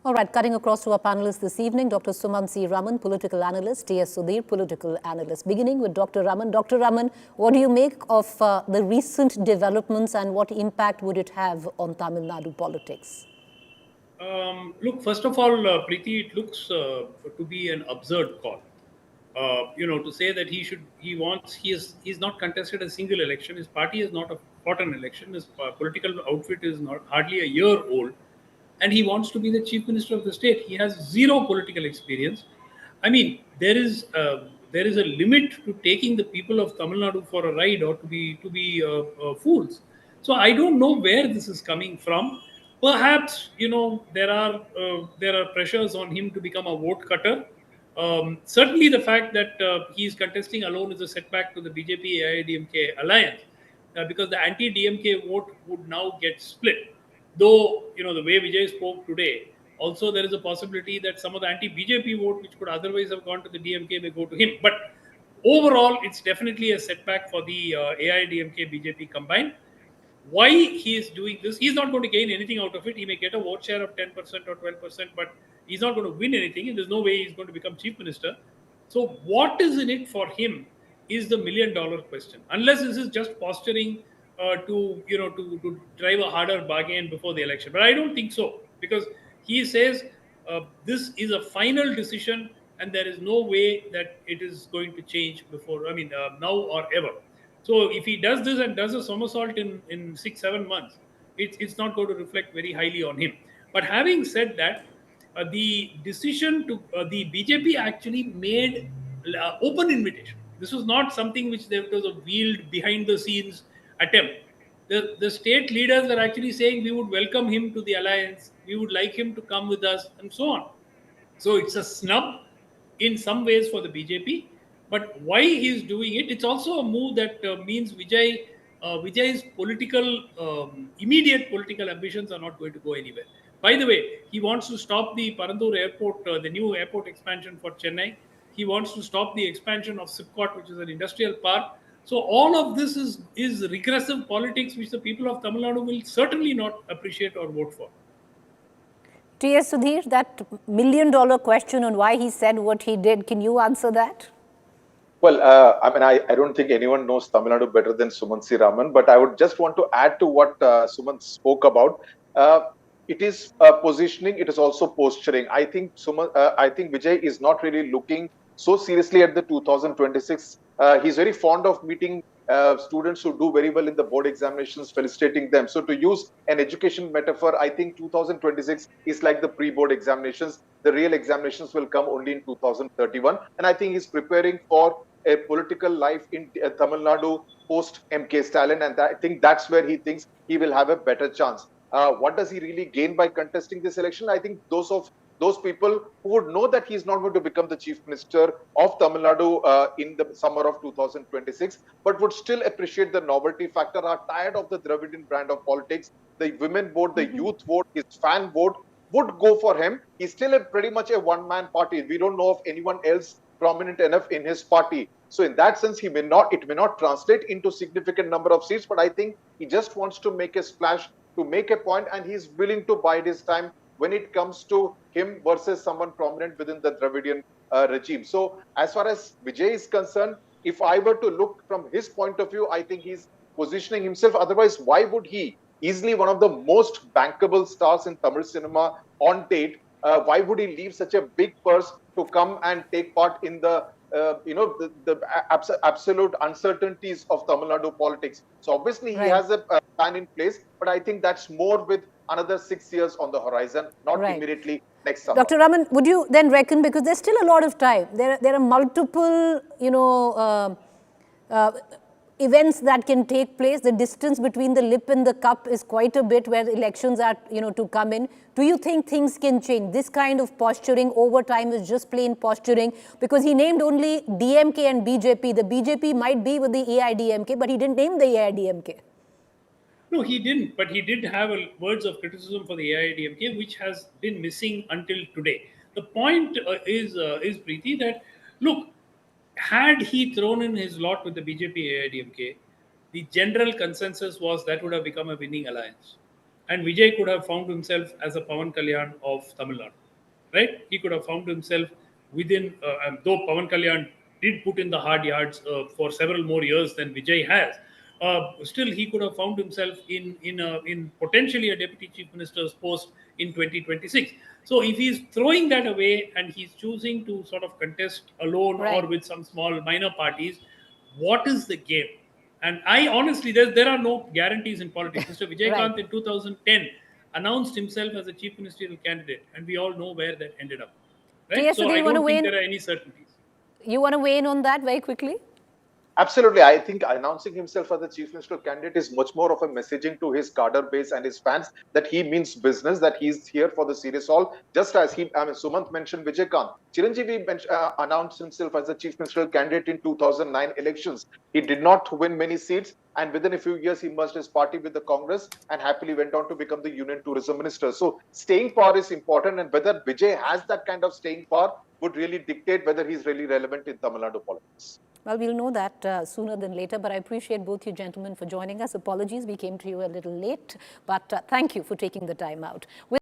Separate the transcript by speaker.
Speaker 1: All right, cutting across to our panelists this evening, Dr. Suman Si Raman, political analyst, T.S. Sudhir, political analyst. Beginning with Dr. Raman. Dr. Raman, what do you make of the recent developments and what impact would it have on Tamil Nadu politics?
Speaker 2: Look, first of all, Preeti, it looks to be an absurd call. To say that he's not contested a single election. His party has not fought an election. His political outfit is not hardly a year old, and he wants to be the chief minister of the state. He has zero political experience. I mean, there is a limit to taking the people of Tamil Nadu for a ride or to be fools. So I don't know where this is coming from. Perhaps there are pressures on him to become a vote cutter. Certainly, the fact that he is contesting alone is a setback to the BJP AIDMK alliance, because the anti-DMK vote would now get split. Though the way Vijay spoke today, also there is a possibility that some of the anti-BJP vote, which could otherwise have gone to the DMK, may go to him. But overall, it's definitely a setback for the AIDMK BJP combined. Why he is doing this? He's not going to gain anything out of it. He may get a vote share of 10% or 12%, but he's not going to win anything, and there's no way he's going to become chief minister. So what is in it for him is the $1 million question. Unless this is just posturing to drive a harder bargain before the election, but I don't think so, because he says this is a final decision, and there is no way that it is going to change before. I mean, now or ever. So if he does this and does a somersault in 6-7 months, it's not going to reflect very highly on him. But having said that, the decision to the BJP actually made open invitation. This was not something which there was a veiled behind the scenes attempt. The state leaders are actually saying we would welcome him to the alliance, we would like him to come with us, and so on. So it's a snub in some ways for the BJP, but why he's doing it, it's also a move that means Vijay's immediate political ambitions are not going to go anywhere. By the way, he wants to stop the Parandur airport, the new airport expansion for Chennai. He wants to stop the expansion of Sipcot, which is an industrial park. So all of this is regressive politics, which the people of Tamil Nadu will certainly not appreciate or vote for.
Speaker 1: T.S. Sudhir, that $1 million question on why he said what he did, can you answer that?
Speaker 3: Well, I don't think anyone knows Tamil Nadu better than Suman Si Raman, but I would just want to add to what Suman spoke about. It is positioning, it is also posturing. I think Vijay is not really looking so seriously at the 2026. He's very fond of meeting students who do very well in the board examinations, felicitating them. So to use an education metaphor, I think 2026 is like the pre-board examinations. The real examinations will come only in 2031. And I think he's preparing for a political life in Tamil Nadu post MK Stalin. And I think that's where he thinks he will have a better chance. What does he really gain by contesting this election? I think those people who would know that he's not going to become the chief minister of Tamil Nadu in the summer of 2026, but would still appreciate the novelty factor, are tired of the Dravidian brand of politics. The women vote, the youth vote, his fan vote would go for him. He's still pretty much a one-man party. We don't know of anyone else prominent enough in his party. So in that sense, it may not translate into significant number of seats, but I think he just wants to make a splash, to make a point, and he's willing to bide his time when it comes to him versus someone prominent within the Dravidian regime. So as far as Vijay is concerned, if I were to look from his point of view, I think he's positioning himself. Otherwise, why would he, easily one of the most bankable stars in Tamil cinema on date, why would he leave such a big purse to come and take part in the absolute uncertainties of Tamil Nadu politics? So obviously he has a plan in place, but I think that's more with another 6 years on the horizon, not immediately next summer.
Speaker 1: Dr. Raman, would you then reckon, because there's still a lot of time, there are multiple, events that can take place. The distance between the lip and the cup is quite a bit where elections are, to come in. Do you think things can change? This kind of posturing over time is just plain posturing, because he named only DMK and BJP. The BJP might be with the AIDMK, but he didn't name the AIDMK.
Speaker 2: No, he didn't, but he did have words of criticism for the AIDMK, which has been missing until today. The point is Preeti, that look, had he thrown in his lot with the BJP AIDMK, the general consensus was that would have become a winning alliance. and Vijay could have found himself as a Pawan Kalyan of Tamil Nadu, right? He could have found himself within, though Pawan Kalyan did put in the hard yards for several more years than Vijay has. Still, he could have found himself in potentially a deputy chief minister's post in 2026. So, if he's throwing that away and he's choosing to sort of contest alone or
Speaker 1: Right.
Speaker 2: with some small minor parties, what is the game? And I honestly, there are no guarantees in politics. Mr. Vijay
Speaker 1: Right.
Speaker 2: Kant in 2010 announced himself as a chief ministerial candidate, and we all know where that ended up, right? So
Speaker 1: TSD,
Speaker 2: I
Speaker 1: you want to
Speaker 2: don't
Speaker 1: weigh
Speaker 2: think
Speaker 1: in?
Speaker 2: there are any certainties.
Speaker 1: You want to weigh in on that very quickly?
Speaker 3: Absolutely. I think announcing himself as the chief ministerial candidate is much more of a messaging to his cadre base and his fans that he means business, that he's here for the serious all. Just as Sumant mentioned Vijay Kant. Chiranjeevi announced himself as the chief ministerial candidate in 2009 elections. He did not win many seats, and within a few years, he merged his party with the Congress and happily went on to become the Union Tourism Minister. So staying power is important, and whether Vijay has that kind of staying power would really dictate whether he's really relevant in Tamil Nadu politics.
Speaker 1: Well, we'll know that sooner than later, but I appreciate both you gentlemen for joining us. Apologies, we came to you a little late, but thank you for taking the time out.